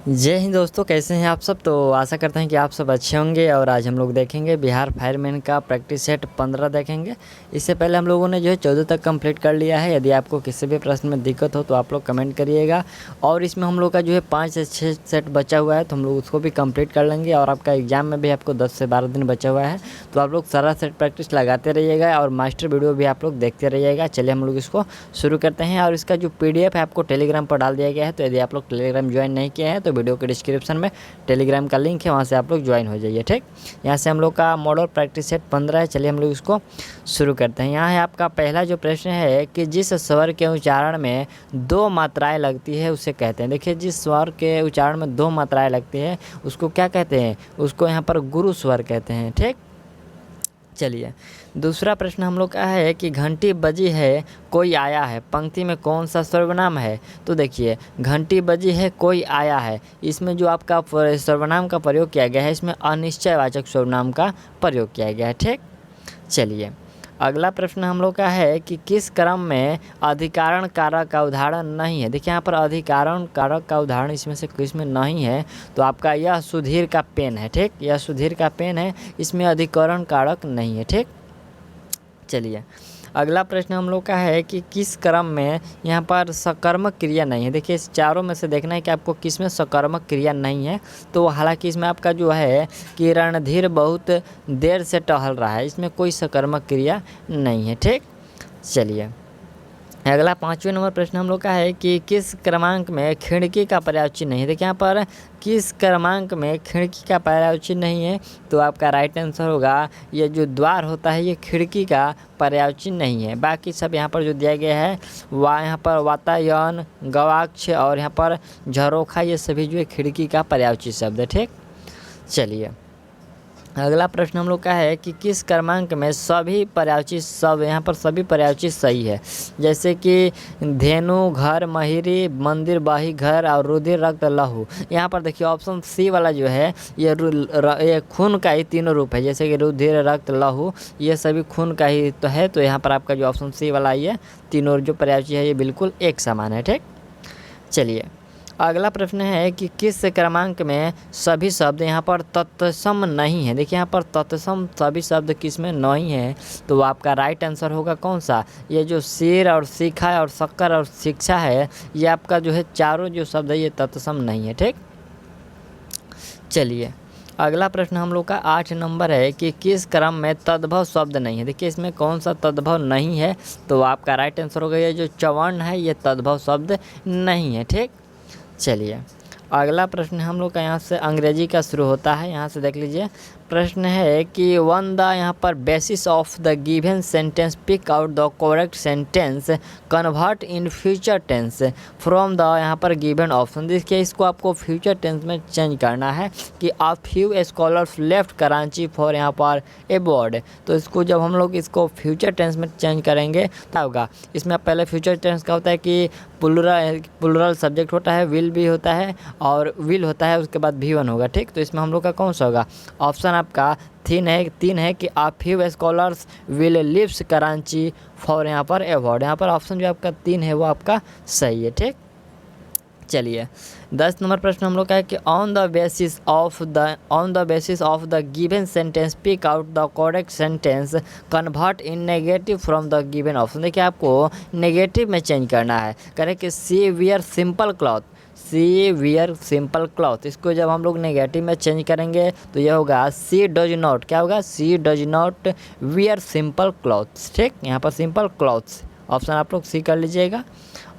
जय हिंद दोस्तों, कैसे हैं आप सब। तो आशा करते हैं कि आप सब अच्छे होंगे। और आज हम लोग देखेंगे बिहार फायरमैन का प्रैक्टिस सेट 15 देखेंगे। इससे पहले हम लोगों ने जो है 14 तक कंप्लीट कर लिया है। यदि आपको किसी भी प्रश्न में दिक्कत हो तो आप लोग कमेंट करिएगा। और इसमें हम लोग का जो है 5 से 6 सेट बचा हुआ है, तो हम लोग उसको भी कंप्लीट कर लेंगे। और आपका एग्जाम में भी आपको 10 से 12 दिन बचा हुआ है, तो आप लोग सारा सेट प्रैक्टिस लगाते रहिएगा और मास्टर वीडियो भी आप लोग देखते रहिएगा। चलिए हम लोग इसको शुरू करते हैं। और इसका जो PDF है आपको टेलीग्राम पर डाल दिया गया है, तो यदि आप लोग टेलीग्राम ज्वाइन नहीं किए हैं तो वीडियो के डिस्क्रिप्शन में टेलीग्राम का लिंक है, वहाँ से आप लोग ज्वाइन हो जाइए। ठीक, यहाँ से हम लोग का मॉडल प्रैक्टिस सेट 15 है। चलिए हम लोग इसको शुरू करते हैं। यहाँ है आपका पहला जो प्रश्न है कि जिस स्वर के उच्चारण में 2 मात्राएं लगती है उसे कहते हैं। देखिए, जिस स्वर के उच्चारण में 2 मात्राएं लगती है उसको क्या कहते हैं? उसको यहाँ पर गुरु स्वर कहते हैं। ठीक, चलिए दूसरा प्रश्न हम लोग का है कि घंटी बजी है कोई आया है, पंक्ति में कौन सा सर्वनाम है? तो देखिए, घंटी बजी है कोई आया है, इसमें जो आपका सर्वनाम का प्रयोग किया गया है, इसमें अनिश्चयवाचक सर्वनाम का प्रयोग किया गया है। ठीक, चलिए अगला प्रश्न हम लोग का है कि किस क्रम में अधिकारण कारक का उदाहरण नहीं है? देखिए यहाँ पर अधिकारण कारक का उदाहरण इसमें से किस में नहीं है, तो आपका यह सुधीर का पेन है। ठीक, यह सुधीर का पेन है, इसमें अधिकरण कारक नहीं है। ठीक, चलिए अगला प्रश्न हम लोग का है कि किस क्रम में यहाँ पर सकर्मक क्रिया नहीं है? देखिए, इस चारों में से देखना है कि आपको किस में सकर्मक क्रिया नहीं है। तो हालांकि इसमें आपका जो है कि रणधीर बहुत देर से टहल रहा है, इसमें कोई सकर्मक क्रिया नहीं है। ठीक, चलिए अगला 5वें नंबर प्रश्न हम लोग का है कि किस क्रमांक में खिड़की का पर्यायवाची चिन्ह नहीं है? देखिए यहाँ पर किस क्रमांक में खिड़की का पर्यायवाची चिन्ह नहीं है, तो आपका राइट आंसर होगा ये जो द्वार होता है ये खिड़की का पर्यायवाची चिन्ह नहीं है। बाकी सब यहाँ पर जो दिया गया है यहाँ पर वातायन, गवाक्ष और यहाँ पर झरोखा, ये सभी जो है खिड़की का पर्यायवाची शब्द है। ठीक, चलिए अगला प्रश्न हम लोग का है कि किस क्रमांक में सभी पर्यायवाची शब्द, यहाँ पर सभी पर्यायवाची सही है। जैसे कि धेनु, घर, महिरी, मंदिर, बही, घर और रुधिर, रक्त, लहू। यहाँ पर देखिए ऑप्शन सी वाला जो है ये खून का ही तीनों रूप है, जैसे कि रुधिर, रक्त, लहू, ये सभी खून का ही तो है। तो यहाँ पर आपका जो ऑप्शन सी वाला ये तीनों जो पर्यायवाची है ये बिल्कुल एक समान है। ठीक, चलिए अगला प्रश्न है कि किस क्रमांक में सभी शब्द यहाँ पर तत्सम नहीं है? देखिए यहाँ पर तत्सम सभी शब्द किस में नहीं है, तो आपका राइट आंसर होगा कौन सा? ये जो सिर और शिखा और शक्कर और शिक्षा है, ये आपका जो है चारों जो शब्द है ये तत्सम नहीं है। ठीक, चलिए अगला प्रश्न हम लोग का 8 नंबर है कि किस क्रम में तद्भव शब्द नहीं है? देखिए इसमें कौन सा तद्भव नहीं है, तो आपका राइट आंसर होगा ये जो चवर्ण है ये तद्भव शब्द नहीं है। ठीक, चलिए अगला प्रश्न हम लोग का यहाँ से अंग्रेजी का शुरू होता है। यहाँ से देख लीजिए, प्रश्न है कि वन द यहाँ पर basis of the given sentence pick out the correct sentence convert in future tense from the यहाँ पर गिवन ऑप्शन। देखिए इसको आपको फ्यूचर टेंस में चेंज करना है कि a few scholars left Karachi for यहाँ पर ए बोर्ड। तो इसको जब हम लोग इसको फ्यूचर टेंस में चेंज करेंगे तो होगा, इसमें पहले फ्यूचर टेंस का होता है कि प्लुरल सब्जेक्ट होता है, विल भी होता है और विल होता है, उसके बाद V1 होगा। ठीक, तो इसमें हम लोग का कौन सा होगा? ऑप्शन आपका 3 है कि a few scholars will lives Karachi for यहाँ पर अवार्ड। यहाँ पर ऑप्शन जो आपका 3 है वो आपका सही है। ठीक, चलिए 10 नंबर प्रश्न हम लोग का है कि on the basis of the given sentence pick out the correct sentence convert in negative from the given option. देखिए आपको नेगेटिव में चेंज करना है। करें कि she wear simple cloth, she wear simple cloth, इसको जब हम लोग नेगेटिव में चेंज करेंगे तो यह होगा सी डज नॉट, क्या होगा? She does not wear simple clothes. ठीक, यहाँ पर सिंपल क्लॉथ्स ऑप्शन आप लोग सी कर लीजिएगा।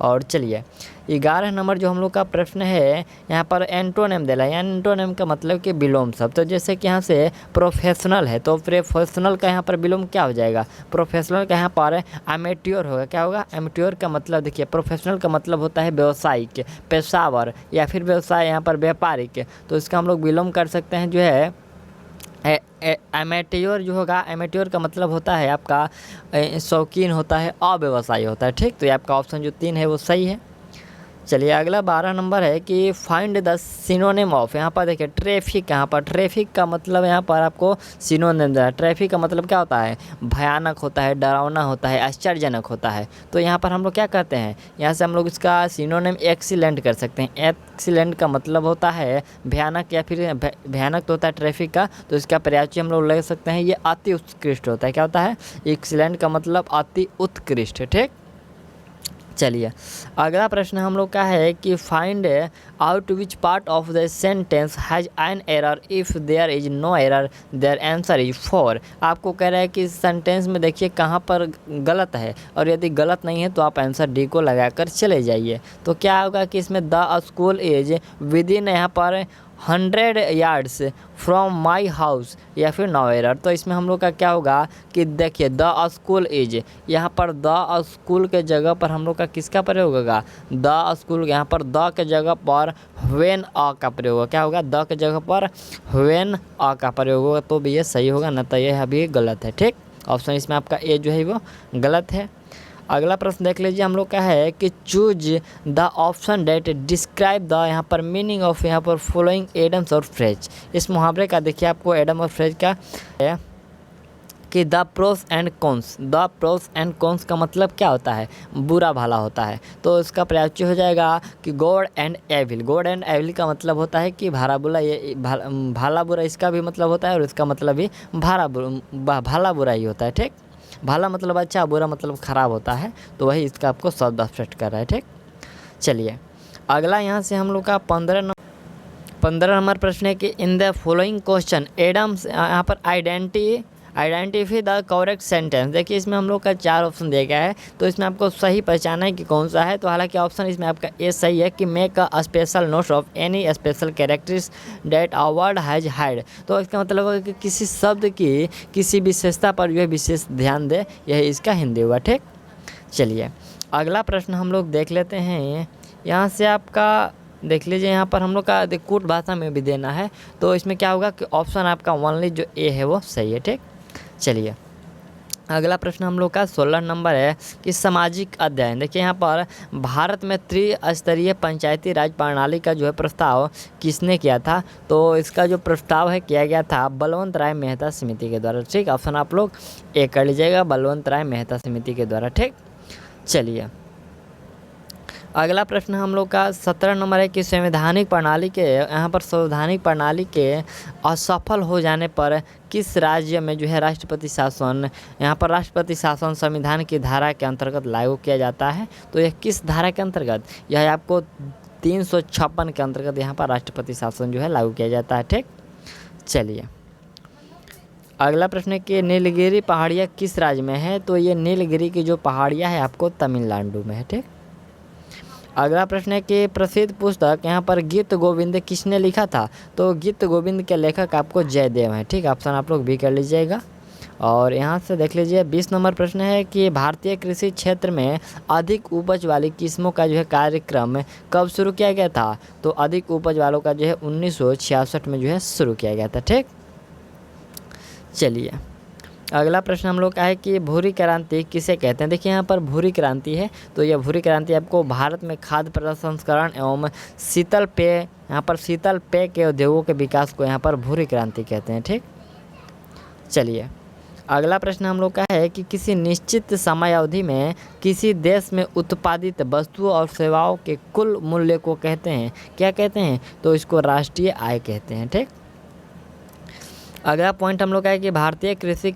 और चलिए 11 नंबर जो हम लोग का प्रश्न है, यहाँ पर एंटोनिम दिला है। एंटोनिम का मतलब कि विलोम शब्द। तो जैसे कि यहाँ से प्रोफेशनल है, तो प्रोफेशनल का यहाँ पर विलोम क्या हो जाएगा? प्रोफेशनल का यहाँ पर एमेट्योर होगा। क्या होगा? एमेट्योर का मतलब देखिए, प्रोफेशनल का मतलब होता है व्यावसायिक, पेशावर या फिर व्यवसाय, यहाँ पर व्यापारिक। तो इसका हम लोग विलोम कर सकते हैं जो है एमेट्योर जो होगा। एमेट्योर का मतलब होता है आपका शौकीन होता है, अव्यवसायी होता है। ठीक, तो ये आपका ऑप्शन जो 3 है वो सही है। चलिए अगला 12 नंबर है कि फाइंड द सिनोनिम ऑफ। यहाँ पर देखिए ट्रैफिक, यहाँ पर ट्रैफिक का मतलब यहाँ पर आपको सिनोनिम दिया है। ट्रैफिक का मतलब क्या होता है? भयानक होता है, डरावना होता है, आश्चर्यजनक होता है। तो यहाँ पर हम लोग क्या करते हैं, यहाँ से हम लोग इसका सिनोनिम एक्सीलेंट कर सकते हैं। एक्सीलेंट का मतलब होता है भयानक, या फिर भयानक तो होता है ट्रैफिक का, तो इसका पर्यायवाची हम लोग ले सकते हैं ये अति उत्कृष्ट होता है। क्या होता है? एक्सीलेंट का मतलब अति उत्कृष्ट। ठीक, चलिए अगला प्रश्न हम लोग का है कि find out which part of the sentence has an error, if there is no error their answer is 4। आपको कह रहा है कि सेंटेंस में देखिए कहाँ पर गलत है, और यदि गलत नहीं है तो आप आंसर डी को लगाकर चले जाइए। तो क्या होगा कि इसमें the school is with in यहाँ पर 100 यार्ड्स फ्रॉम माई हाउस, या फिर नो एरर। तो इसमें हम लोग का क्या होगा कि देखिए द स्कूल इज, यहाँ पर द स्कूल के जगह पर हम लोग का किसका प्रयोग होगा? द स्कूल, यहाँ पर द के जगह पर व्हेन अ का प्रयोग होगा। क्या होगा? द के जगह पर व्हेन अ का प्रयोग होगा, तो भी ये सही होगा, न तो ये अभी गलत है। ठीक, ऑप्शन इसमें आपका ए जो है वो गलत है। अगला प्रश्न देख लीजिए हम लोग का है कि choose the option that describe the, यहाँ पर मीनिंग ऑफ, यहाँ पर फॉलोइंग एडम्स और फ्रेज। इस मुहावरे का देखिए आपको एडम और फ्रेज का है कि the pros and cons. The pros and cons का मतलब क्या होता है? बुरा भला होता है। तो इसका पर्यायवाची हो जाएगा कि good and evil. Good and evil का मतलब होता है कि भाला बुरा, ये भाला बुरा इसका भी मतलब होता है, और इसका मतलब भी भाला बुरा ही होता है। ठीक, भला मतलब अच्छा, बुरा मतलब ख़राब होता है, तो वही इसका आपको शब्द स्पष्ट कर रहा है। ठीक, चलिए अगला यहाँ से हम लोग का 15 नंबर प्रश्न है कि in the following question idioms, यहाँ पर आइडेंटिफाई द करेक्ट सेंटेंस। देखिए इसमें हम लोग का 4 ऑप्शन दिया गया है, तो इसमें आपको सही पहचाना है कि कौन सा है। तो हालांकि ऑप्शन इसमें आपका ए सही है कि make a special note of any special characteristic that a word has hide. तो इसका मतलब होगा कि किसी शब्द की किसी विशेषता पर जो है विशेष ध्यान दे, यही इसका हिंदी हुआ। ठीक, चलिए अगला प्रश्न हम लोग देख लेते हैं। यहाँ से आपका देख लीजिए, यहाँ पर हम लोग का कूट भाषा में भी देना है, तो इसमें क्या होगा कि ऑप्शन आपका ओनली जो ए है वो सही है। ठीक, चलिए अगला प्रश्न हम लोग का 16 नंबर है कि सामाजिक अध्ययन। देखिए यहाँ पर भारत में त्रिस्तरीय पंचायती राज प्रणाली का जो है प्रस्ताव किसने किया था? तो इसका जो प्रस्ताव है किया गया था बलवंत राय मेहता समिति के द्वारा। ठीक, ऑप्शन आप लोग ए कर लीजिएगा, बलवंत राय मेहता समिति के द्वारा। ठीक, चलिए अगला प्रश्न हम लोग का 17 नंबर है कि संवैधानिक प्रणाली के, यहाँ पर संवैधानिक प्रणाली के असफल हो जाने पर किस राज्य में जो है राष्ट्रपति शासन, यहाँ पर राष्ट्रपति शासन संविधान की धारा के अंतर्गत लागू किया जाता है? तो यह किस धारा के अंतर्गत? यह आपको 356 के अंतर्गत यहाँ पर राष्ट्रपति शासन जो है लागू किया जाता है। ठीक, चलिए अगला प्रश्न है कि नीलगिरी पहाड़ियाँ किस राज्य में है? तो ये नीलगिरी की जो पहाड़ियाँ है आपको तमिलनाडु में है। ठीक, अगला प्रश्न है कि प्रसिद्ध पुस्तक यहाँ पर गीत गोविंद किसने लिखा था? तो गीत गोविंद के लेखक आपको जयदेव हैं। ठीक, ऑप्शन आप लोग भी कर लीजिएगा। और यहाँ से देख लीजिए 20 नंबर प्रश्न है कि भारतीय कृषि क्षेत्र में अधिक उपज वाली किस्मों का जो है कार्यक्रम कब शुरू किया गया था? तो अधिक उपज वालों का जो है 1966 में जो है शुरू किया गया था। ठीक, चलिए अगला प्रश्न हम लोग का है कि भूरी क्रांति किसे कहते हैं? देखिए यहाँ पर भूरी क्रांति है, तो यह भूरी क्रांति आपको भारत में खाद्य प्रसंस्करण एवं शीतल पेय, यहाँ पर शीतल पेय के उद्योगों के विकास को यहाँ पर भूरी क्रांति कहते हैं। ठीक, चलिए अगला प्रश्न हम लोग का है कि किसी निश्चित समय अवधि में किसी देश में उत्पादित वस्तुओं और सेवाओं के कुल मूल्य को कहते हैं, क्या कहते हैं? तो इसको राष्ट्रीय आय कहते हैं। ठीक, अगला पॉइंट हम लोग का है कि भारतीय कृषि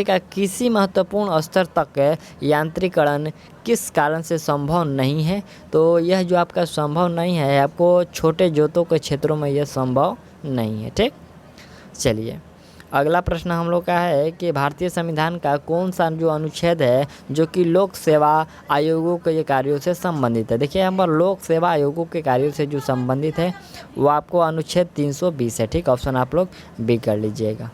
का किसी महत्वपूर्ण स्तर तक यांत्रिकरण किस कारण से संभव नहीं है? तो यह जो आपका संभव नहीं है, आपको छोटे जोतों के क्षेत्रों में यह संभव नहीं है। ठीक, चलिए अगला प्रश्न हम लोग का है कि भारतीय संविधान का कौन सा जो अनुच्छेद है जो कि लोक सेवा आयोगों के कार्यों से संबंधित है? देखिए यहाँ पर लोक सेवा आयोगों के कार्यों से जो संबंधित है वो आपको अनुच्छेद 320 है। ठीक, ऑप्शन आप लोग बी कर लीजिएगा।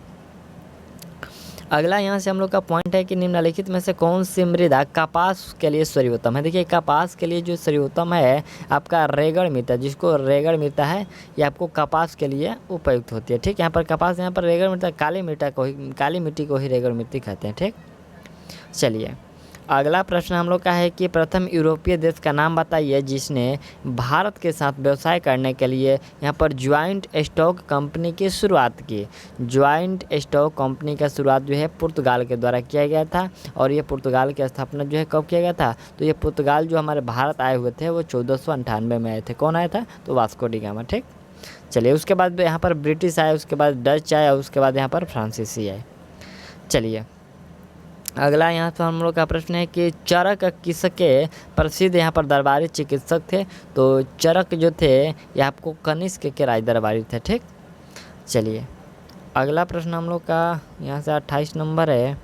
अगला यहाँ से हम लोग का पॉइंट है कि निम्नलिखित में से कौन सी मृदा कपास के लिए सर्वोत्तम है? देखिए कपास के लिए जो सर्वोत्तम है आपका रेगड़ मृदा, जिसको रेगड़ मृदा है ये आपको कपास के लिए उपयुक्त होती है। ठीक, यहाँ पर कपास, यहाँ पर रेगड़ मृदा काली मिट्टी को ही रेगड़ मिट्टी कहते हैं। ठीक, चलिए अगला प्रश्न हम लोग का है कि प्रथम यूरोपीय देश का नाम बताइए जिसने भारत के साथ व्यवसाय करने के लिए यहाँ पर ज्वाइंट स्टॉक कंपनी की शुरुआत की। ज्वाइंट स्टॉक कंपनी का शुरुआत जो है पुर्तगाल के द्वारा किया गया था, और ये पुर्तगाल की स्थापना जो है कब किया गया था, तो ये पुर्तगाल जो हमारे भारत आए हुए थे वो 1498 में आए थे। कौन आया था, तो वास्को डी गामा। ठीक, चलिए उसके बाद यहाँ पर ब्रिटिश आए, उसके बाद डच आए, और उसके बाद यहाँ पर फ्रांसीसी आए। चलिए अगला यहाँ पर हम लोग का प्रश्न है कि चरक किसके प्रसिद्ध यहाँ पर दरबारी चिकित्सक थे, तो चरक जो थे ये आपको कनिष्क के राज दरबारी थे। ठीक, चलिए अगला प्रश्न हम लोग का यहाँ से 28 नंबर है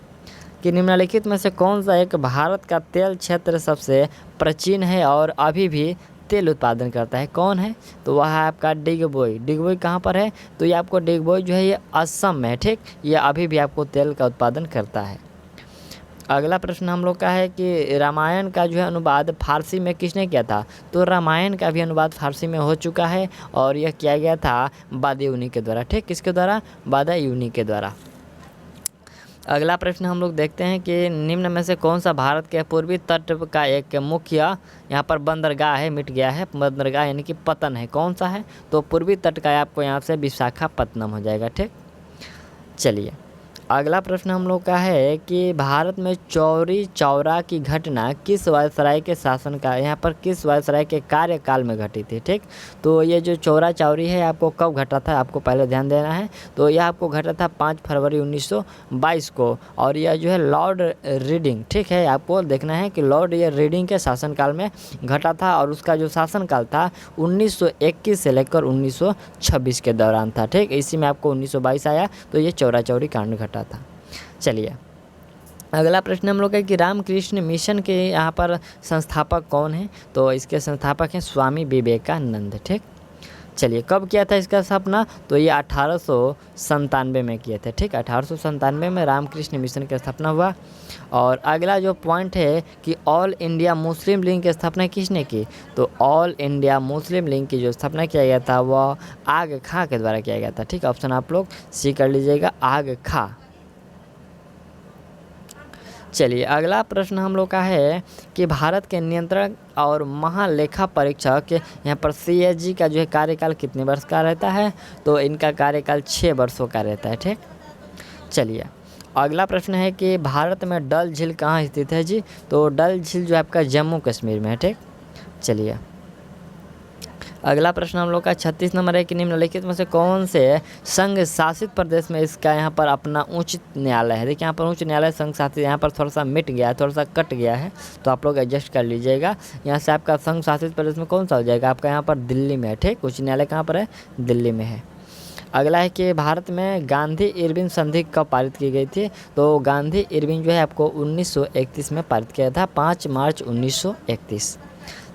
कि निम्नलिखित में से कौन सा एक भारत का तेल क्षेत्र सबसे प्राचीन है और अभी भी तेल उत्पादन करता है। कौन है, तो वह है आपका डिगबोई। डिगबोई कहाँ पर है, तो ये आपको डिगबोई जो है ये असम में है। ठीक, ये अभी भी आपको तेल का उत्पादन करता है। अगला प्रश्न हम लोग का है कि रामायण का जो है अनुवाद फारसी में किसने किया था, तो रामायण का भी अनुवाद फारसी में हो चुका है और यह किया गया था बदायूनी के द्वारा। ठीक, किसके द्वारा, बदायूनी के द्वारा। अगला प्रश्न हम लोग देखते हैं कि निम्न में से कौन सा भारत के पूर्वी तट का एक मुख्य यहाँ पर बंदरगाह है, मिट गया है, बंदरगाह यानी कि पतन है। कौन सा है, तो पूर्वी तट का आपको यहाँ से विशाखापत्तनम हो जाएगा। ठीक, चलिए अगला प्रश्न हम लोग का है कि भारत में चौरी चौरा की घटना किस वायसराय के शासन का, यहाँ पर किस वायसराय के कार्यकाल में घटी थी। ठीक, तो ये जो चौरा चौरी है आपको कब घटा था, आपको पहले ध्यान देना है, तो यह आपको घटा था 5 फरवरी 1922 को, और यह जो है लॉर्ड रीडिंग, ठीक है, आपको देखना है कि लॉर्ड ये रीडिंग के शासनकाल में घटा था, और उसका जो शासनकाल था 1921 से लेकर 1926 के दौरान था। ठीक, इसी में आपको 1922 आया, तो ये चौरा चौरी कांड घटा था। चलिए अगला प्रश्न हम लोग है कि रामकृष्ण मिशन के यहाँ पर संस्थापक कौन है, तो इसके संस्थापक हैं स्वामी विवेकानंद। ठीक, चलिए कब किया था इसका स्थापना, तो ये 1897 में किए थे। ठीक, 1897 में रामकृष्ण मिशन की स्थापना हुआ। और अगला जो पॉइंट है कि ऑल इंडिया मुस्लिम लीग की स्थापना किसने की, तो ऑल इंडिया मुस्लिम लीग की जो स्थापना किया गया था वह आग खां के द्वारा किया गया था। ठीक, ऑप्शन आप लोग सी कर लीजिएगा, आग खां। चलिए अगला प्रश्न हम लोग का है कि भारत के नियंत्रक और महालेखा परीक्षक यहाँ पर CAG का जो है कार्यकाल कितने वर्ष का रहता है, तो इनका कार्यकाल 6 वर्षों का रहता है। ठीक, चलिए अगला प्रश्न है कि भारत में डल झील कहाँ स्थित है जी, तो डल झील जो आपका जम्मू कश्मीर में है। ठीक, चलिए अगला प्रश्न हम लोग का 36 नंबर है कि निम्नलिखित में से कौन से संघ शासित प्रदेश में इसका यहाँ पर अपना उच्च न्यायालय है। देखिए यहाँ पर उच्च न्यायालय संघ शासित यहाँ पर थोड़ा सा मिट गया है, थोड़ा सा कट गया है, तो आप लोग एडजस्ट कर लीजिएगा। यहाँ से आपका संघ शासित प्रदेश में कौन सा हो जाएगा, आपका यहाँ पर दिल्ली में है। ठीक, उच्च न्यायालय कहाँ पर है, दिल्ली में है। अगला है कि भारत में गांधी इरविन संधि कब पारित की गई थी, तो गांधी इरविन जो है आपको 1931 में पारित किया था, 5 मार्च 1931।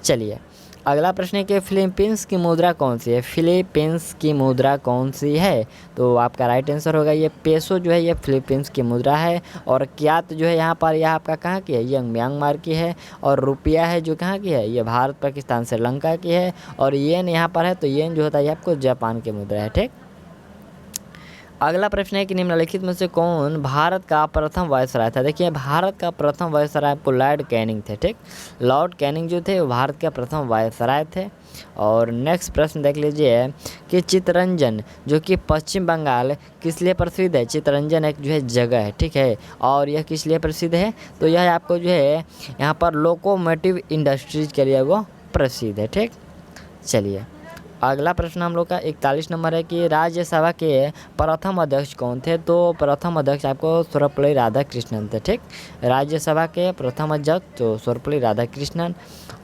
चलिए अगला प्रश्न है कि फिलीपींस की मुद्रा कौन सी है, फिलीपींस की मुद्रा कौन सी है, तो आपका राइट आंसर होगा ये पेसो जो है ये फिलीपींस की मुद्रा है। और क्यात जो है यहाँ पर यह आपका कहाँ की है, ये म्यांमार की है। और रुपया है जो कहाँ की है, ये भारत पाकिस्तान श्रीलंका की है। और येन यहाँ पर है, तो येन जो होता है आपको जापान की मुद्रा है। ठीक, अगला प्रश्न है कि निम्नलिखित में से कौन भारत का प्रथम वायसराय था। देखिए भारत का प्रथम वायसराय आपको लॉर्ड कैनिंग थे। ठीक, लॉर्ड कैनिंग जो थे वो भारत के प्रथम वायसराय थे। और नेक्स्ट प्रश्न देख लीजिए कि चित्तरंजन जो कि पश्चिम बंगाल किस लिए प्रसिद्ध है। चित्तरंजन एक जो है जगह है, ठीक है, और यह किस लिए प्रसिद्ध है, तो यह आपको जो है यहाँ पर लोकोमोटिव इंडस्ट्रीज के लिए वो प्रसिद्ध है। ठीक, चलिए अगला प्रश्न हम लोग का 41 नंबर है कि राज्यसभा के प्रथम अध्यक्ष कौन थे, तो प्रथम अध्यक्ष आपको सर्वपल्ली राधाकृष्णन थे। ठीक, राज्यसभा के प्रथम अध्यक्ष तो सर्वपल्ली राधाकृष्णन।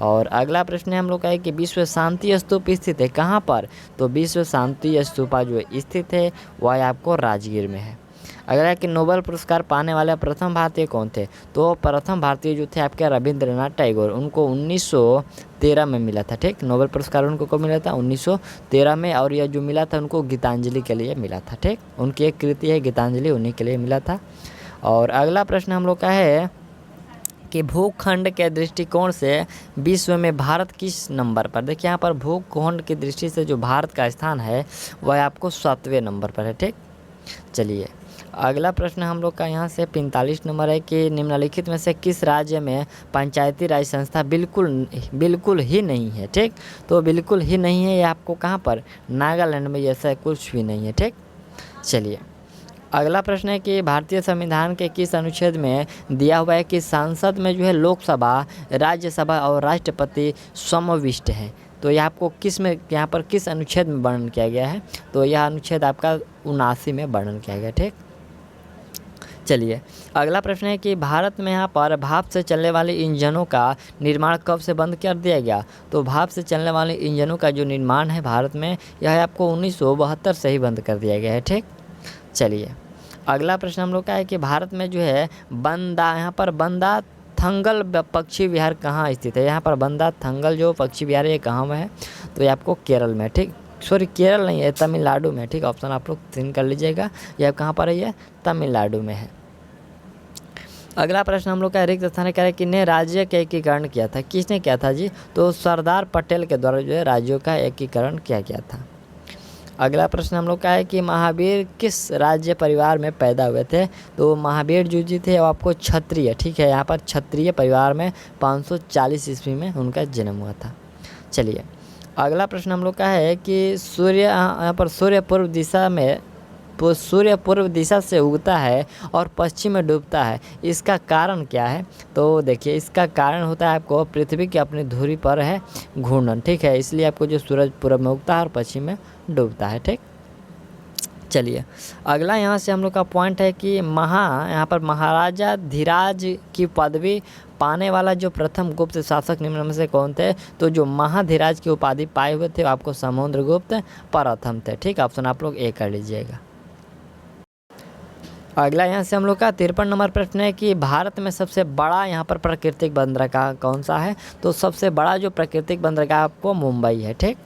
और अगला प्रश्न हम लोग का है कि विश्व शांति स्तूप स्थित है कहाँ पर, तो विश्व शांति स्तूपा जो स्थित है वह आपको राजगीर में है। अगला कि नोबेल पुरस्कार पाने वाले प्रथम भारतीय कौन थे, तो प्रथम भारतीय जो थे आपके रविंद्रनाथ टैगोर, उनको 1913 में मिला था। ठीक, नोबेल पुरस्कार उनको कब मिला था, 1913 में। और यह जो मिला था उनको गीतांजलि के लिए मिला था। ठीक, उनकी एक कृति है गीतांजलि, उन्हीं के लिए मिला था। और अगला प्रश्न हम लोग का है कि भूखंड के दृष्टिकोण से विश्व में भारत किस नंबर पर। देखिए यहाँ पर भूखंड की दृष्टि से जो भारत का स्थान है वह आपको 7वें नंबर पर है। ठीक, चलिए अगला प्रश्न हम लोग का यहाँ से 45 नंबर है कि निम्नलिखित में से किस राज्य में पंचायती राज संस्था बिल्कुल ही नहीं है। ठीक, तो बिल्कुल ही नहीं है ये आपको कहाँ पर, नागालैंड में ऐसा कुछ भी नहीं है। ठीक, चलिए अगला प्रश्न है कि भारतीय संविधान के किस अनुच्छेद में दिया हुआ है कि संसद में जो है लोकसभा, राज्यसभा और राष्ट्रपति समाविष्ट है। तो यह आपको किस में, यहाँ पर किस अनुच्छेद में वर्णन किया गया है, तो यह अनुच्छेद आपका 79 में वर्णन किया गया। ठीक, चलिए अगला प्रश्न है कि भारत में यहाँ पर भाप से चलने वाले इंजनों का निर्माण कब से बंद कर दिया गया। तो भाप से चलने वाले इंजनों का जो निर्माण है भारत में, यह आपको 1972 से ही बंद कर दिया गया है। ठीक, चलिए अगला प्रश्न हम लोग का है कि भारत में जो है यहाँ पर बंदा थंगल पक्षी विहार कहाँ स्थित है। यहाँ पर बंदा थंगल जो पक्षी विहार है ये कहाँ में है, तो ये आपको केरल में, ठीक, सॉरी केरल नहीं है, तमिलनाडु में। ठीक, ऑप्शन आप लोग 3 कर लीजिएगा। यह कहाँ पर है, ये तमिलनाडु में है। अगला प्रश्न हम लोग का रिक्त स्थान क्या है कि ने राज्य का एकीकरण किया था। किसने किया था जी, तो सरदार पटेल के द्वारा जो है राज्यों का एकीकरण किया गया था। अगला प्रश्न हम लोग का है कि महावीर किस राज्य परिवार में पैदा हुए थे। तो महावीर जी थे वो आपको क्षत्रिय, ठीक है, यहाँ पर क्षत्रिय परिवार में 540 ईस्वी में उनका जन्म हुआ था। चलिए अगला प्रश्न हम लोग का है कि यहाँ पर सूर्य पूर्व दिशा में, तो सूर्य पूर्व दिशा से उगता है और पश्चिम में डूबता है, इसका कारण क्या है। तो देखिए इसका कारण होता है आपको पृथ्वी की अपनी धुरी पर है घूर्णन। ठीक है, इसलिए आपको जो सूरज पूर्व में उगता है और पश्चिम में डूबता है। ठीक, चलिए अगला यहाँ से हम लोग का पॉइंट है कि यहाँ पर महाराजा धीराज की पदवी पाने वाला जो प्रथम गुप्त शासक निम्न में से कौन थे। तो जो महाधीराज की उपाधि पाए हुए थे आपको समुद्रगुप्त प्रथम थे। ठीक, ऑप्शन आप लोग ए कर लीजिएगा। अगला यहाँ से हम लोग का 53 नंबर प्रश्न है कि भारत में सबसे बड़ा यहाँ पर प्राकृतिक बंदरगाह कौन सा है। तो सबसे बड़ा जो प्राकृतिक बंदरगाह आपको मुंबई है। ठीक,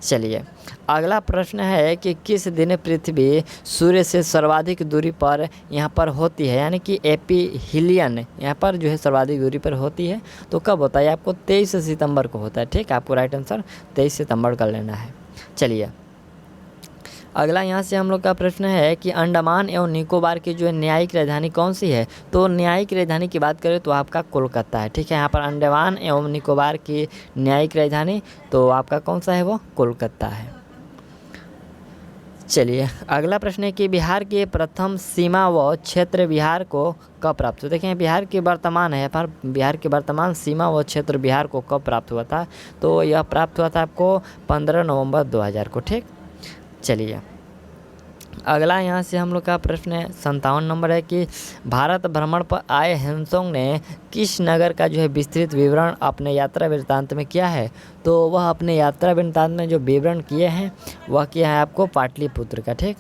चलिए अगला प्रश्न है कि किस दिन पृथ्वी सूर्य से सर्वाधिक दूरी पर यहाँ पर होती है, यानी कि एपीहिलियन यहाँ पर जो है सर्वाधिक दूरी पर होती है। तो कब होता है, आपको 23 सितंबर को होता है। ठीक, आपको राइट आंसर 23 सितंबर का लेना है। चलिए अगला यहाँ से हम लोग का प्रश्न है कि अंडमान एवं निकोबार की जो है न्यायिक राजधानी कौन सी है। तो न्यायिक राजधानी की बात करें तो आपका कोलकाता है। ठीक है, यहाँ पर अंडमान एवं निकोबार की न्यायिक राजधानी तो आपका कौन सा है, वो कोलकाता है। चलिए अगला प्रश्न है कि बिहार की प्रथम सीमा व क्षेत्र बिहार को कब प्राप्त हुआ। देखें बिहार की वर्तमान है, पर बिहार की वर्तमान सीमा व क्षेत्र बिहार को कब प्राप्त हुआ था। तो यह प्राप्त हुआ था आपको 15 नवंबर 2000 को। ठीक, चलिए अगला यहाँ से हम लोग का प्रश्न है 57 नंबर है कि भारत भ्रमण पर आए हेनसोंग ने किस नगर का जो है विस्तृत विवरण अपने यात्रा वृत्तांत में किया है। तो वह अपने यात्रा वृत्तांत में जो विवरण किए हैं वह किया है आपको पाटलिपुत्र का। ठीक,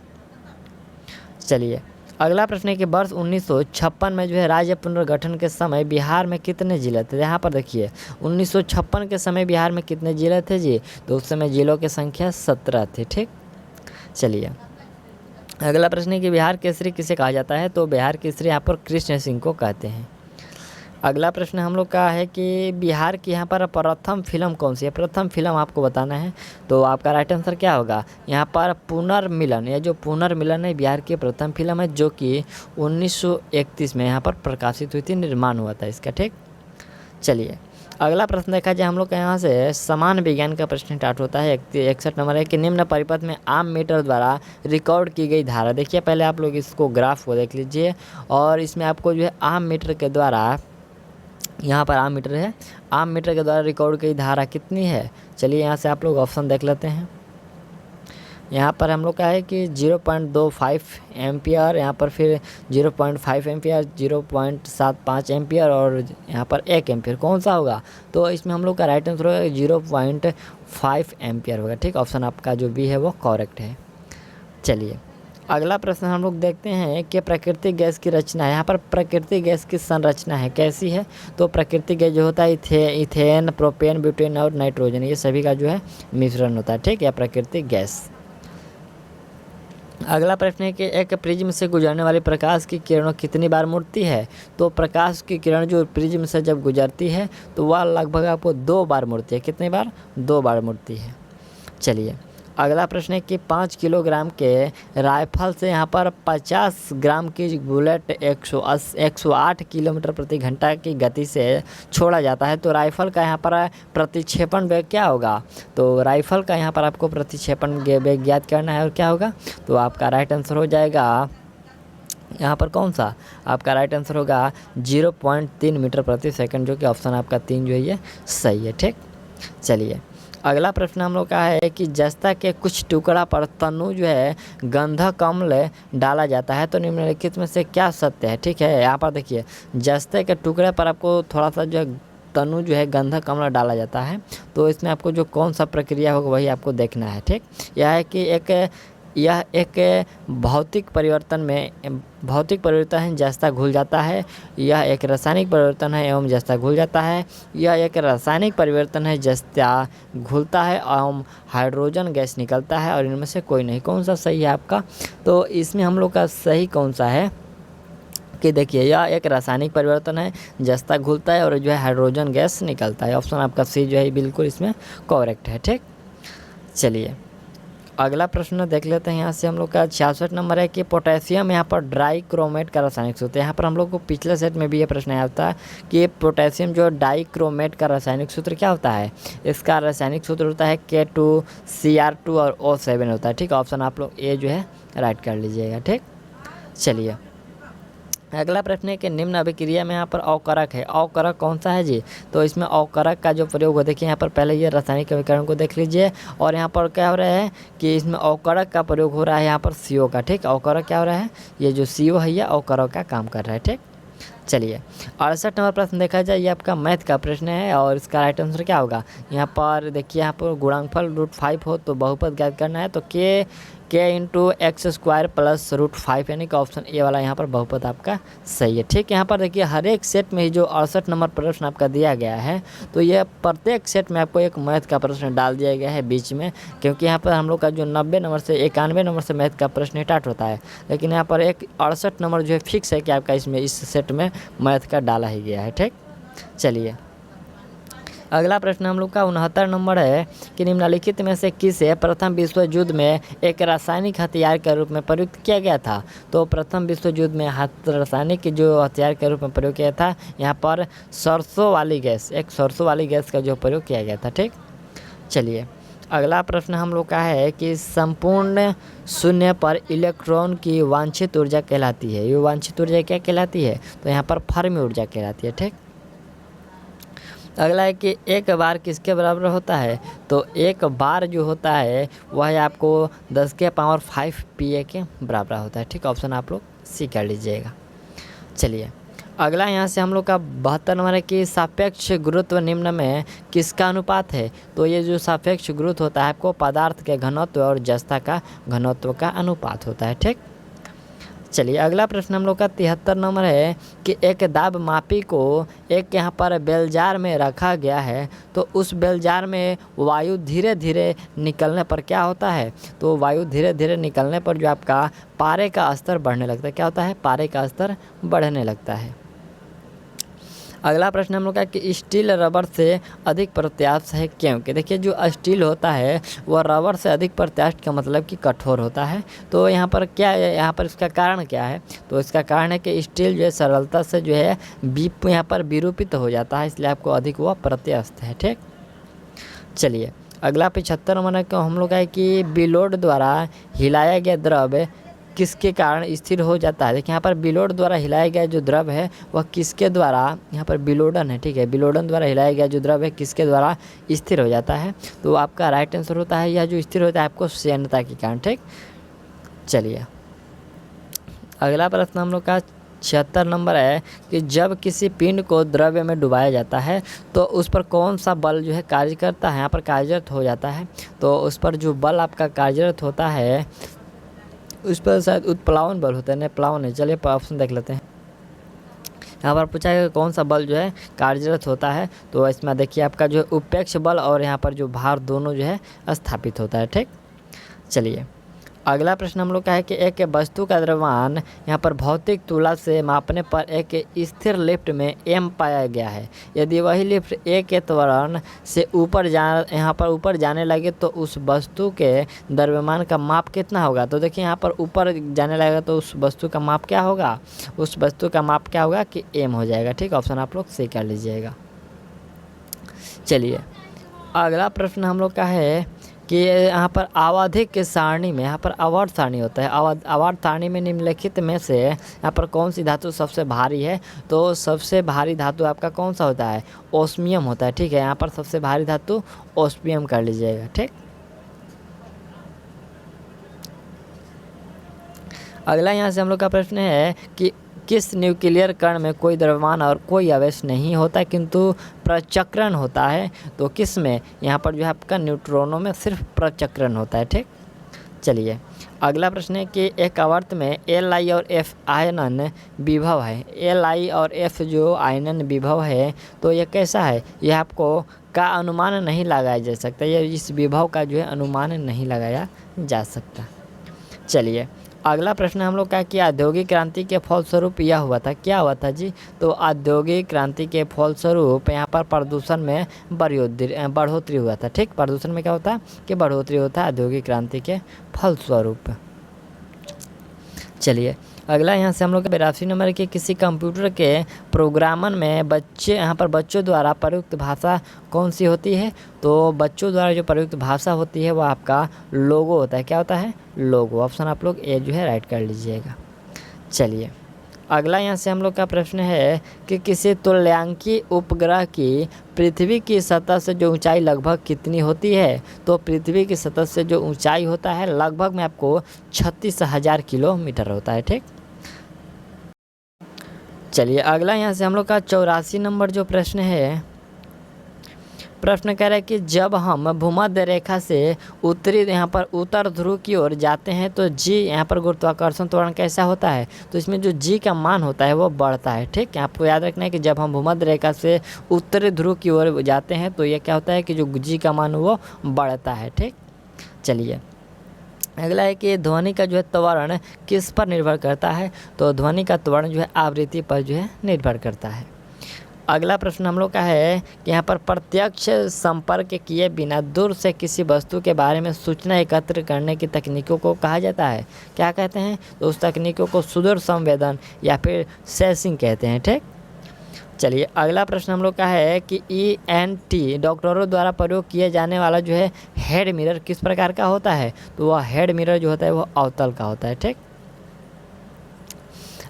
चलिए अगला प्रश्न है कि वर्ष 1956 में जो है राज्य पुनर्गठन के समय बिहार में कितने जिले थे। यहाँ पर देखिए 1956 के समय बिहार में कितने जिले थे जी, तो उस समय जिलों की संख्या 17 थी। ठीक, चलिए अगला प्रश्न है कि बिहार केसरी किसे कहा जाता है। तो बिहार केसरी यहाँ पर कृष्ण सिंह को कहते हैं। अगला प्रश्न हम लोग का है कि बिहार की यहाँ पर प्रथम फिल्म कौन सी है। प्रथम फिल्म आपको बताना है, तो आपका राइट आंसर क्या होगा, यहाँ पर पुनर्मिलन। यह जो पुनर्मिलन है बिहार की प्रथम फिल्म है जो कि 1931 में यहाँ पर प्रकाशित हुई थी, निर्माण हुआ था इसका। ठीक, चलिए अगला प्रश्न देखा जाए हम लोग का यहाँ से समान विज्ञान का प्रश्न स्टार्ट होता है। 61 नंबर है कि निम्न परिपथ में आम मीटर द्वारा रिकॉर्ड की गई धारा। देखिए पहले आप लोग इसको ग्राफ को देख लीजिए और इसमें आपको जो है आम मीटर के द्वारा, यहाँ पर आम मीटर है, आम मीटर के द्वारा रिकॉर्ड की धारा कितनी है। चलिए यहाँ से आप लोग ऑप्शन देख लेते हैं। यहाँ पर हम लोग का है कि 0.25 एम्पियर, यहाँ पर फिर 0.5 एम्पियर, 0.75 एम्पियर और यहाँ पर 1 एम्पियर। कौन सा होगा, तो इसमें हम लोग का राइट आंसर होगा 0.5 एम्पियर होगा। ठीक, ऑप्शन आपका जो बी है वो करेक्ट है। चलिए अगला प्रश्न हम लोग देखते हैं कि प्राकृतिक गैस की रचना है। यहाँ पर प्राकृतिक गैस की संरचना है कैसी है। तो प्राकृतिक गैस जो होता है इथेन, प्रोपेन, ब्यूटेन और नाइट्रोजन, ये सभी का जो है मिश्रण होता है। ठीक, या प्राकृतिक गैस। अगला प्रश्न है कि एक प्रिज्म से गुजरने वाली प्रकाश की किरणों कितनी बार मुड़ती है। तो प्रकाश की किरण जो प्रिज्म से जब गुजरती है तो वह लगभग आपको 2 बार मुड़ती है। कितनी बार, 2 बार मुड़ती है। चलिए अगला प्रश्न है कि 5 किलोग्राम के राइफल से यहाँ पर 50 ग्राम की बुलेट 108 किलोमीटर प्रति घंटा की गति से छोड़ा जाता है, तो राइफल का यहाँ पर प्रतिक्षेपण वेग क्या होगा? तो राइफल का यहाँ पर आपको प्रतिक्षेपण वेग ज्ञात करना है और क्या होगा? तो आपका राइट आंसर हो जाएगा यहाँ पर कौन सा? आपका राइट आंसर होगा 0.3 मीटर प्रति सेकंड, जो कि ऑप्शन आपका 3 जो है ये सही है। ठीक, चलिए अगला प्रश्न हम लोग का है कि जस्ता के कुछ टुकड़ा पर तनु जो है गंधक अम्ल डाला जाता है, तो निम्नलिखित में से क्या सत्य है? ठीक है, यहाँ पर देखिए जस्ते के टुकड़े पर आपको थोड़ा सा जो है तनु जो है गंधक अम्ल डाला जाता है, तो इसमें आपको जो कौन सा प्रक्रिया होगा वही आपको देखना है। ठीक, यह है कि यह एक भौतिक परिवर्तन है, जस्ता घुल जाता है। यह एक रासायनिक परिवर्तन है एवं जस्ता घुल जाता है। यह एक रासायनिक परिवर्तन है, जस्ता घुलता है एवं हाइड्रोजन गैस निकलता है, और इनमें से कोई नहीं। कौन सा सही है आपका? तो इसमें हम लोग का सही कौन सा है कि देखिए यह एक रासायनिक परिवर्तन है, जस्ता घुलता है और जो है हाइड्रोजन गैस निकलता है। ऑप्शन आपका सी जो है बिल्कुल इसमें करेक्ट है। ठीक, चलिए अगला प्रश्न देख लेते हैं। यहाँ से हम लोग का 66 नंबर है कि पोटेशियम यहाँ पर डाई क्रोमेट का रासायनिक सूत्र। यहाँ पर हम लोग को पिछले सेट में भी ये प्रश्न आया था कि पोटेशियम जो डाई क्रोमेट का रासायनिक सूत्र क्या होता है? इसका रासायनिक सूत्र होता है K2Cr2 और O7 होता है। ठीक, ऑप्शन आप लोग ए जो है राइट कर लीजिएगा। ठीक, चलिए अगला प्रश्न है कि निम्न अभिक्रिया में यहाँ पर अवकरक है। अवकरक कौन सा है जी? तो इसमें अवकरक का जो प्रयोग हो, देखिए यहाँ पर पहले ये रासायनिक अभिकरण को देख लीजिए, और यहाँ पर क्या हो रहा है कि इसमें अवकरक का प्रयोग हो रहा है यहाँ पर CO का। ठीक, अवकरक क्या हो रहा है? ये जो CO है ये अवकरक का काम कर रहा है। ठीक, चलिए 68 नंबर प्रश्न देखा जाए, ये आपका मैथ का प्रश्न है और इसका राइट आंसर क्या होगा? यहाँ पर देखिए यहाँ पर गुणांकफल √5 हो तो बहुपद ज्ञात करना है, तो k into x square plus √5 यानी कि ऑप्शन ए वाला यहाँ पर बहुपद आपका सही है। ठीक, यहाँ पर देखिए हर एक सेट में ही जो 68 नंबर प्रश्न आपका दिया गया है, तो यह प्रत्येक सेट में आपको एक मैथ का प्रश्न डाल दिया गया है बीच में, क्योंकि यहाँ पर हम लोग का जो 90 नंबर से 91 नंबर से मैथ का प्रश्न स्टार्ट होता है, लेकिन यहाँ पर एक 68 नंबर जो है फिक्स है कि आपका इसमें इस सेट में मैथ का डाला ही गया है। ठीक, चलिए अगला प्रश्न हम लोग का 69 नंबर है कि निम्नलिखित में से किसे प्रथम विश्व युद्ध में एक रासायनिक हथियार के रूप में प्रयुक्त किया गया था? तो प्रथम विश्व युद्ध में रासायनिक जो हथियार के रूप में प्रयोग किया था, यहाँ पर सरसों वाली गैस का जो प्रयोग किया गया था। ठीक, चलिए अगला प्रश्न हम लोग का है कि संपूर्ण शून्य पर इलेक्ट्रॉन की वांछित ऊर्जा कहलाती है। ये वांछित ऊर्जा क्या कहलाती है? तो यहाँ पर फर्मी ऊर्जा कहलाती है। ठीक, अगला है कि एक बार किसके बराबर होता है? तो एक बार जो होता है वह आपको 10 के पावर 5 PA के बराबर होता है। ठीक, ऑप्शन आप लोग सी कर लीजिएगा। चलिए अगला यहाँ से हम लोग का 72 नंबर है कि सापेक्ष गुरुत्व निम्न में किसका अनुपात है? तो ये जो सापेक्ष गुरुत्व होता है आपको पदार्थ के घनत्व और जस्ता का घनत्व का अनुपात होता है। ठीक, चलिए अगला प्रश्न हम लोग का 73 नंबर है कि एक दाब मापी को एक यहाँ पर बेलजार में रखा गया है, तो उस बेलजार में वायु धीरे धीरे निकलने पर क्या होता है? तो वायु धीरे धीरे निकलने पर जो आपका पारे का स्तर बढ़ने लगता है। क्या होता है? पारे का स्तर बढ़ने लगता है। अगला प्रश्न हम लोग का कि स्टील रबर से अधिक प्रत्यास्थ है क्योंकि देखिए जो स्टील होता है वह रबर से अधिक प्रत्यास्थ का मतलब कि कठोर होता है। तो यहाँ पर क्या है, यहाँ पर इसका कारण क्या है? तो इसका कारण है कि स्टील जो है सरलता से जो है यहाँ पर विरूपित हो जाता है, इसलिए आपको अधिक वह प्रत्यास्थ है। ठीक, चलिए अगला 75 नंबर को हम लोग का है कि बिलोड द्वारा हिलाया गया द्रव किसके कारण स्थिर हो जाता है? देखिए यहाँ पर बिलोड द्वारा हिलाया गया जो द्रव है वह किसके द्वारा, यहाँ पर बिलोडन है। ठीक है, बिलोडन द्वारा हिलाया गया जो द्रव है किसके द्वारा स्थिर हो जाता है? तो आपका राइट आंसर होता है यह जो स्थिर होता है आपको श्यानता के कारण। ठीक, चलिए अगला प्रश्न हम लोग का 76 नंबर है कि जब किसी पिंड को द्रव्य में डुबाया जाता है तो उस पर कौन सा बल जो है कार्य करता है? यहाँ पर कार्यरत हो जाता है, तो उस पर जो बल आपका कार्यरत होता है उस पर शायद उत्प्लावन बल होता है, नहीं प्लावन है। चलिए ऑप्शन देख लेते हैं। यहाँ पर पूछा है कौन सा बल जो है कार्यरत होता है, तो इसमें देखिए आपका जो उपेक्ष बल और यहाँ पर जो भार दोनों जो है स्थापित होता है। ठीक, चलिए अगला प्रश्न हम लोग का है कि एक वस्तु का द्रव्यमान यहाँ पर भौतिक तुलना से मापने पर एक स्थिर लिफ्ट में m पाया गया है। यदि वही लिफ्ट a के त्वरण से यहाँ पर ऊपर जाने लगे तो उस वस्तु के द्रव्यमान का माप कितना होगा। तो देखिए यहाँ पर ऊपर जाने लगेगा तो उस वस्तु का माप क्या होगा, उस वस्तु का माप क्या होगा कि m हो जाएगा। ठीक, ऑप्शन आप लोग सही कर लीजिएगा। चलिए अगला प्रश्न हम लोग का है कि यहाँ पर आवधिक सारणी में, यहाँ पर आवर्त सारणी होता है, आवर्त सारणी में निम्नलिखित में से यहाँ पर कौन सी धातु सबसे भारी है। तो सबसे भारी धातु आपका कौन सा होता है, ओस्मियम होता है। ठीक है, यहाँ पर सबसे भारी धातु ओस्मियम कर लीजिएगा। ठीक, अगला यहाँ से हम लोग का प्रश्न है कि किस न्यूक्लियर कण में कोई द्रव्यमान और कोई आवेश नहीं होता किंतु प्रचक्रण होता है। तो किस में, यहाँ पर जो है आपका न्यूट्रॉनों में सिर्फ प्रचक्रण होता है। ठीक, चलिए अगला प्रश्न है कि एक आवर्त में Li और F आयनन विभव है। Li और F जो आयनन विभव है तो यह कैसा है, यह आपको का अनुमान नहीं लगाया जा सकता, यह इस विभव का जो है अनुमान नहीं लगाया जा सकता। चलिए अगला प्रश्न हम लोग का कि औद्योगिक क्रांति के फलस्वरूप यह हुआ था, क्या हुआ था जी। तो औद्योगिक क्रांति के फलस्वरूप यहाँ पर प्रदूषण में बढ़ोतरी हुआ था। ठीक, प्रदूषण में क्या होता है कि बढ़ोतरी होता है औद्योगिक क्रांति के फलस्वरूप। चलिए अगला यहाँ से हम लोग 82 नंबर के किसी कंप्यूटर के प्रोग्रामन में यहाँ पर बच्चों द्वारा प्रयुक्त भाषा कौन सी होती है। तो बच्चों द्वारा जो प्रयुक्त भाषा होती है वो आपका लोगो होता है। क्या होता है, लोगो। ऑप्शन आप लोग ए जो है राइट कर लीजिएगा। चलिए अगला यहाँ से हम लोग का प्रश्न है कि किसी तुल्यांकी उपग्रह की पृथ्वी की सतह से जो ऊंचाई लगभग कितनी होती है। तो पृथ्वी की सतह से जो ऊंचाई होता है लगभग में आपको 36,000 किलोमीटर होता है। ठीक, चलिए अगला यहाँ से हम लोग का 84 नंबर जो प्रश्न है, प्रश्न कह रहा है कि जब हम भूमध्य रेखा से उत्तरी यहाँ पर उत्तर ध्रुव की ओर जाते हैं तो जी यहाँ पर गुरुत्वाकर्षण त्वरण कैसा होता है। तो इसमें जो जी का मान होता है वो बढ़ता है। ठीक, आपको याद रखना है कि जब हम भूमध्य रेखा से उत्तरी ध्रुव की ओर जाते हैं तो ये क्या होता है कि जो जी का मान वो बढ़ता है। ठीक, चलिए अगला है कि ध्वनि का जो है त्वरण किस पर निर्भर करता है। तो ध्वनि का त्वरण जो है आवृत्ति पर जो है निर्भर करता है। अगला प्रश्न हम लोग का है कि यहाँ पर प्रत्यक्ष संपर्क किए बिना दूर से किसी वस्तु के बारे में सूचना एकत्र करने की तकनीकों को कहा जाता है, क्या कहते हैं। तो उस तकनीकों को सुदूर संवेदन या फिर सेंसिंग कहते हैं। ठीक, चलिए अगला प्रश्न हम लोग का है कि ENT डॉक्टरों द्वारा प्रयोग किए जाने वाला जो है हेड मिरर किस प्रकार का होता है। तो वह हेड मिरर जो होता है वो अवतल का होता है। ठीक,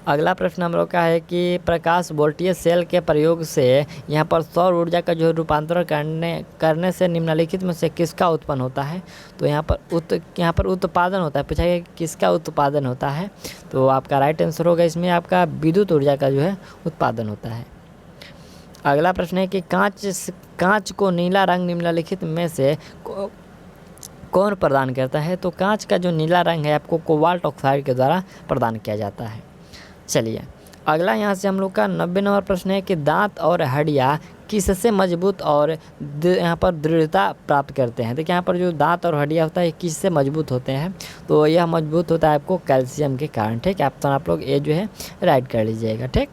अगला प्रश्न हम लोग का है कि प्रकाश वोल्टीय सेल के प्रयोग से यहाँ पर सौर ऊर्जा का जो रूपांतरण करने से निम्नलिखित में से किसका उत्पन्न होता है। तो यहाँ पर उत्पादन होता है, पूछा गया किसका उत्पादन होता है। तो आपका राइट आंसर होगा इसमें आपका विद्युत ऊर्जा का जो है उत्पादन होता है। अगला प्रश्न है कि कांच को नीला रंग निम्नलिखित में से कौन प्रदान करता है। तो कांच का जो नीला रंग है आपको कोबाल्ट ऑक्साइड के द्वारा प्रदान किया जाता है। चलिए अगला यहाँ से हम लोग का 90 नंबर प्रश्न है कि दांत और हड्डियाँ किससे मजबूत और यहाँ पर दृढ़ता प्राप्त करते हैं। देखिए यहाँ पर जो दांत और हड्डियाँ होता है किससे मजबूत होते हैं। तो यह मजबूत होता है आपको कैल्शियम के कारण। ठीक, आप लोग ए जो है राइट कर लीजिएगा। ठीक,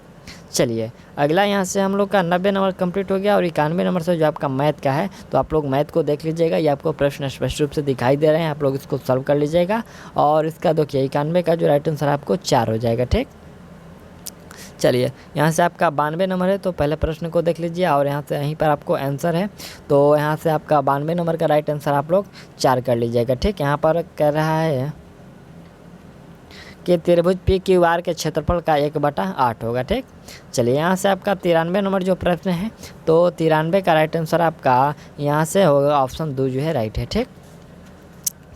चलिए अगला यहाँ से हम लोग का 90 नंबर कंप्लीट हो गया और 91 नंबर से जो आपका मैथ का है तो आप लोग मैथ को देख लीजिएगा। ये आपको प्रश्न स्पष्ट रूप से दिखाई दे रहे हैं, आप लोग इसको सॉल्व कर लीजिएगा। और इसका देखिए 91 का जो राइट आंसर आपको 4 हो जाएगा। ठीक, चलिए यहाँ से आपका 92 नंबर है तो पहले प्रश्न को देख लीजिए और यहाँ से यहीं पर आपको आंसर है। तो यहाँ से आपका 92 नंबर का राइट आंसर आप लोग 4 कर लीजिएगा। ठीक, यहाँ पर कह रहा है कि त्रिभुज PQR के क्षेत्रफल का 1/8 होगा। ठीक, चलिए यहाँ से आपका 93 नंबर जो प्रश्न है तो 93 का राइट आंसर आपका यहाँ से होगा ऑप्शन 2 जो है राइट है। ठीक,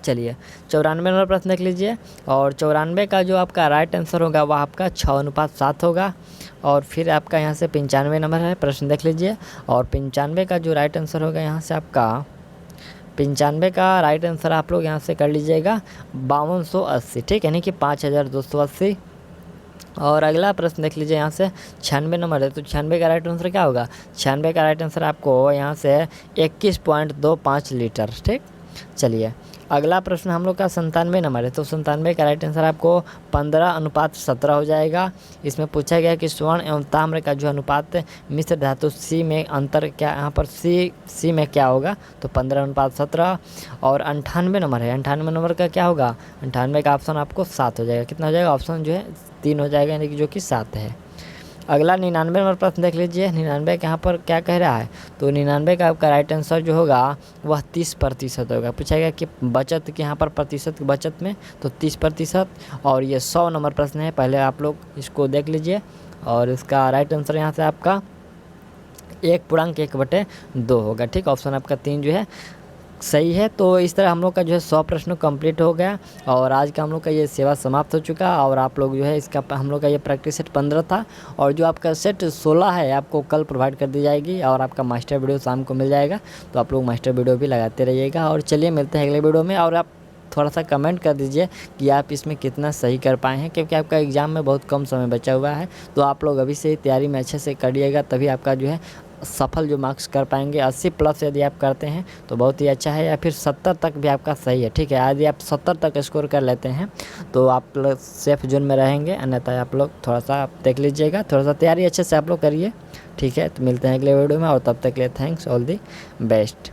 चलिए 94 नंबर प्रश्न देख लीजिए और 94 का जो आपका राइट आंसर होगा वह आपका 6:7 होगा। और फिर आपका यहाँ से 95 नंबर है, प्रश्न देख लीजिए और 95 का जो राइट आंसर होगा यहाँ से आपका 95 का राइट आंसर आप लोग यहाँ से कर लीजिएगा 5280। ठीक, यानी कि 5280। और अगला प्रश्न देख लीजिए यहाँ से 96 नंबर है तो 96 का राइट आंसर क्या होगा। 96 का राइट आंसर आपको यहाँ से 21.25 लीटर। ठीक, चलिए अगला प्रश्न हम लोग का 97 नंबर है। तो 97 का राइट आंसर आपको 15:17 हो जाएगा। इसमें पूछा गया कि स्वर्ण एवं ताम्र का जो अनुपात है मिश्र धातु सी में अंतर क्या, यहाँ पर सी में क्या होगा, तो 15:17। और 98 नंबर है, 98 नंबर का क्या होगा, 98 का ऑप्शन आपको 7 हो जाएगा। कितना हो जाएगा, ऑप्शन जो है 3 हो जाएगा, यानी कि जो कि 7 है। अगला 99 नंबर प्रश्न देख लीजिए। 99 के यहाँ पर क्या कह रहा है, तो 99 का आपका राइट आंसर जो होगा वह 30% होगा। पूछा गया कि बचत के यहाँ पर प्रतिशत बचत में, तो 30%। और ये 100 नंबर प्रश्न है, पहले आप लोग इसको देख लीजिए। और इसका राइट आंसर यहाँ से आपका 1/1/2 होगा। ठीक, ऑप्शन आपका 3 जो है सही है। तो इस तरह हम लोग का जो है 100 प्रश्न कंप्लीट हो गया और आज का हम लोग का ये सेवा समाप्त हो चुका। और आप लोग जो है इसका हम लोग का ये प्रैक्टिस सेट 15 था और जो आपका सेट 16 है आपको कल प्रोवाइड कर दी जाएगी और आपका मास्टर वीडियो शाम को मिल जाएगा। तो आप लोग मास्टर वीडियो भी लगाते रहिएगा। और चलिए मिलते हैं अगले वीडियो में। और आप थोड़ा सा कमेंट कर दीजिए कि आप इसमें कितना सही कर पाए हैं, क्योंकि आपका एग्ज़ाम में बहुत कम समय बचा हुआ है। तो आप लोग अभी से तैयारी में अच्छे से करिएगा, तभी आपका जो है सफल जो मार्क्स कर पाएंगे। 80+ यदि आप करते हैं तो बहुत ही अच्छा है, या फिर 70 तक भी आपका सही है। ठीक है, यदि आप 70 तक स्कोर कर लेते हैं तो आप लोग सेफ जोन में रहेंगे, अन्यथा आप लोग थोड़ा सा देख लीजिएगा, थोड़ा सा तैयारी अच्छे से आप लोग करिए। ठीक है, तो मिलते हैं अगले वीडियो में और तब तक के लिए थैंक्स, ऑल दी बेस्ट।